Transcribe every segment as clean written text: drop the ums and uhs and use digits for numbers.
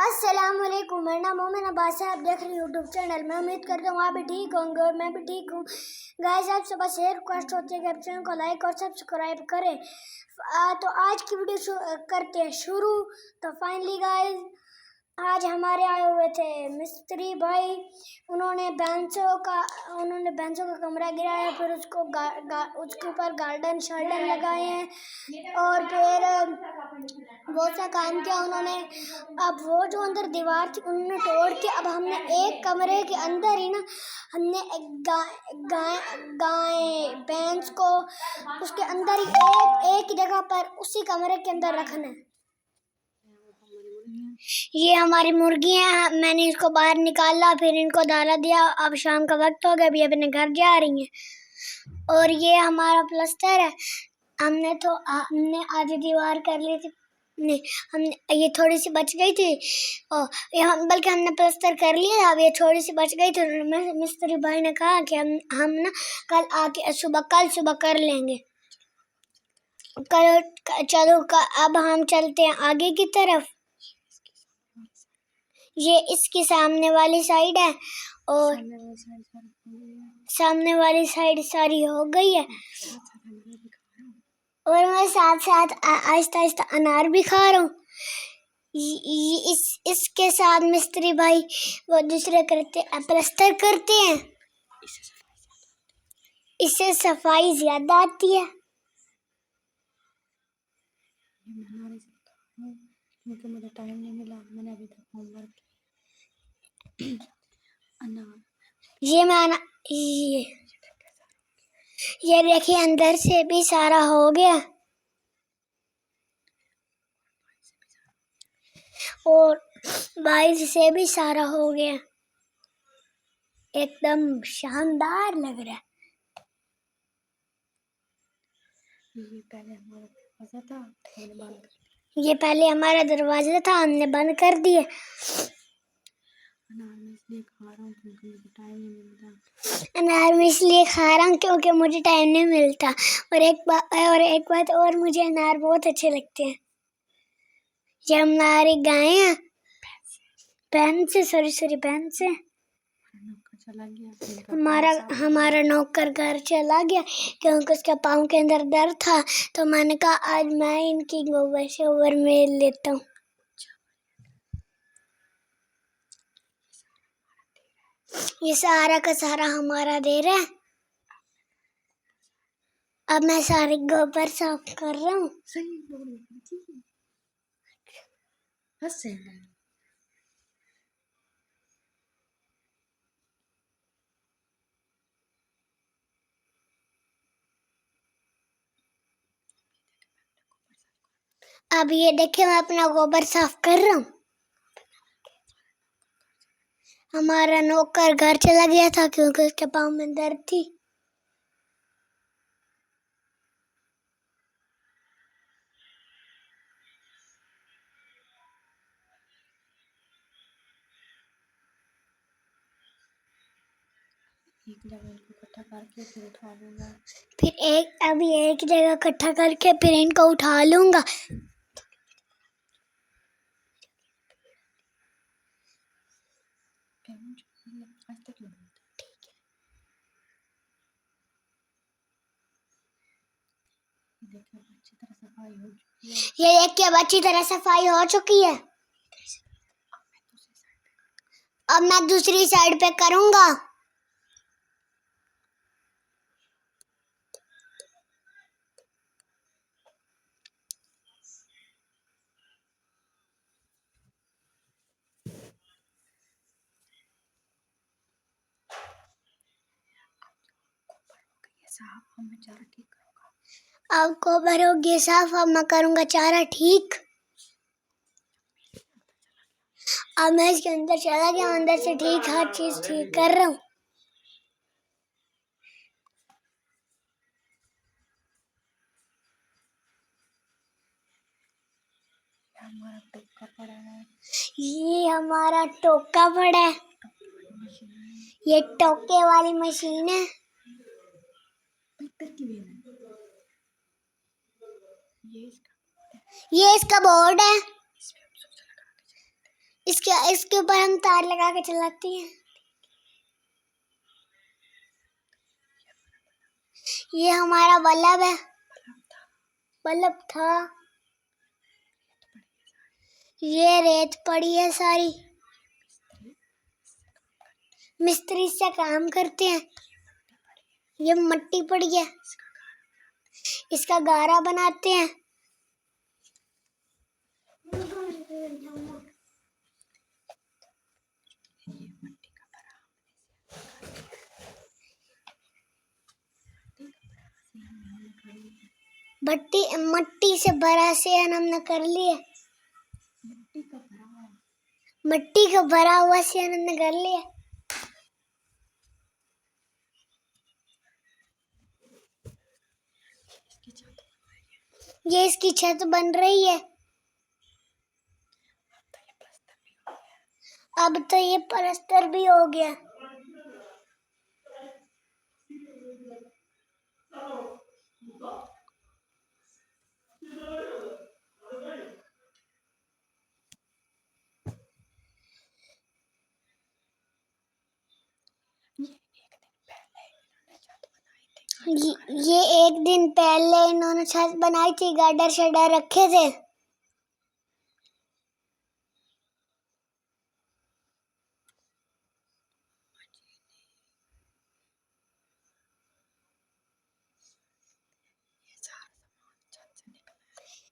अस्सलामुअलैकुम, मेरा नाम मोमिन अब्बास है। आप देख रहे हैं यूट्यूब चैनल। मैं उम्मीद करता हूँ आप भी ठीक होंगे और मैं भी ठीक हूँ। गाइस, आपसे बस ये रिक्वेस्ट होती है कि आप चैनल को लाइक और सब्सक्राइब करें। तो आज की वीडियो करते हैं शुरू। तो फाइनली गाइस, आज हमारे आए हुए थे मिस्त्री भाई। उन्होंने बेंचों का कमरा गिराया, फिर उसको उसके ऊपर गार्डन शार्डन लगाए हैं और फिर बहुत सा काम किया उन्होंने। अब वो जो अंदर दीवार थी उन्होंने तोड़ के, अब हमने एक कमरे के अंदर ही ना, हमने एक गाय भैंस को उसके अंदर ही एक जगह पर उसी कमरे के अंदर रखना है। ये हमारी मुर्गी हैं। मैंने इसको बाहर निकाला, फिर इनको दाना दिया। अब शाम का वक्त हो गया, अभी अपने घर जा रही हैं। और ये हमारा प्लास्टर है। हमने आधी दीवार कर ली थी। नहीं, हमने ये थोड़ी सी बच गई थी और बल्कि हमने प्लास्टर कर लिया था। अब ये थोड़ी सी बच गई थी। मिस्त्री भाई ने कहा कि हम ना कल आके कल सुबह कर लेंगे। चलो अब हम चलते हैं आगे की तरफ। ये इसकी सामने वाली साइड है और सामने वाली साइड सारी हो गई है। और मैं साथ साथ आहिस्ता आहिस्ता अनार भी खा रहा हूँ। इसके साथ मिस्त्री भाई वो दूसरे प्लास्टर करते हैं। इससे सफाई ज्यादा आती है। क्योंकि मुझे टाइम नहीं मिला, मैंने अभी तक होमवर्क ये देखिए, अंदर से भी सारा हो गया और बाहर से भी सारा हो गया। एकदम शानदार लग रहा है। ये पहले हमारा दरवाजा था, हमने बंद कर दिया। अनार में इसलिए खा रहा हूँ क्योंकि मुझे टाइम नहीं मिलता। और एक बात और, मुझे अनार बहुत अच्छे लगते हैं। ये हमारी गाय है, भैंस है। हमारा नौकर घर चला गया क्योंकि उसके पाँव के अंदर दर्द था। तो मैंने कहा आज मैं इनकी गोबर से ओवर मेल लेता हूँ। ये सारा का सारा हमारा दे रहा है। अब मैं सारे गोबर साफ कर रहा हूँ। अब ये देखिए, मैं अपना गोबर साफ कर रहा हूँ। हमारा नौकर घर चला गया था क्योंकि उसके पाँव में दर्द थी। एक जगह इनको इकट्ठा करके फिर उठा लूंगा। अभी एक जगह इकट्ठा करके फिर इनको उठा लूंगा। ये देखिए, अब अच्छी तरह सफाई हो चुकी है। अब मैं दूसरी साइड पे करूंगा। अब गोबर हो गया साफ, अब मैं करूंगा चारा ठीक। अब मैं इसके अंदर चला गया, अंदर से ठीक हर चीज ठीक कर रहा हूँ। ये हमारा टोका पड़ा है। ये टोके वाली मशीन है। ये इसका बोर्ड है। इसके ऊपर हम तार लगा के चलाती हैं। ये हमारा बल्ब है, बल्ब था। ये रेत पड़ी है सारी, मिस्त्री से काम करते हैं। ये मट्टी पड़ी है, इसका गारा बनाते हैं। मट्टी से भरा सेहन हमने कर लिया। मट्टी का भरा हुआ सेहन हमने कर लिया। ये इसकी छत बन रही है। अब तो ये प्लास्टर भी हो गया। ये एक दिन पहले इन्होंने छत बनाई थी, गार्डर शडर रखे थे।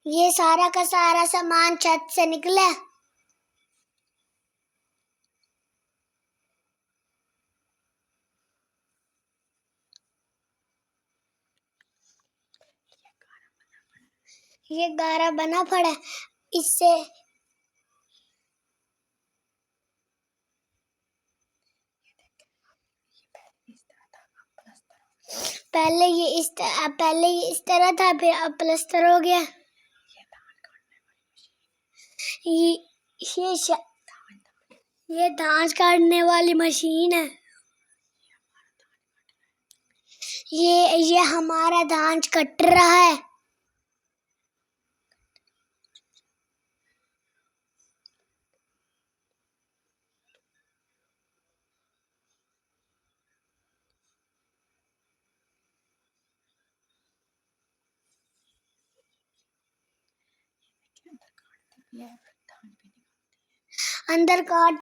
ये सारा का सारा सामान छत से निकला। ये गारा बना पड़ा इससे। पहले ये इस तरह था, फिर अब प्लास्टर हो गया। ये धान काटने वाली मशीन है। ये हमारा धान कट रहा है। अंदर काट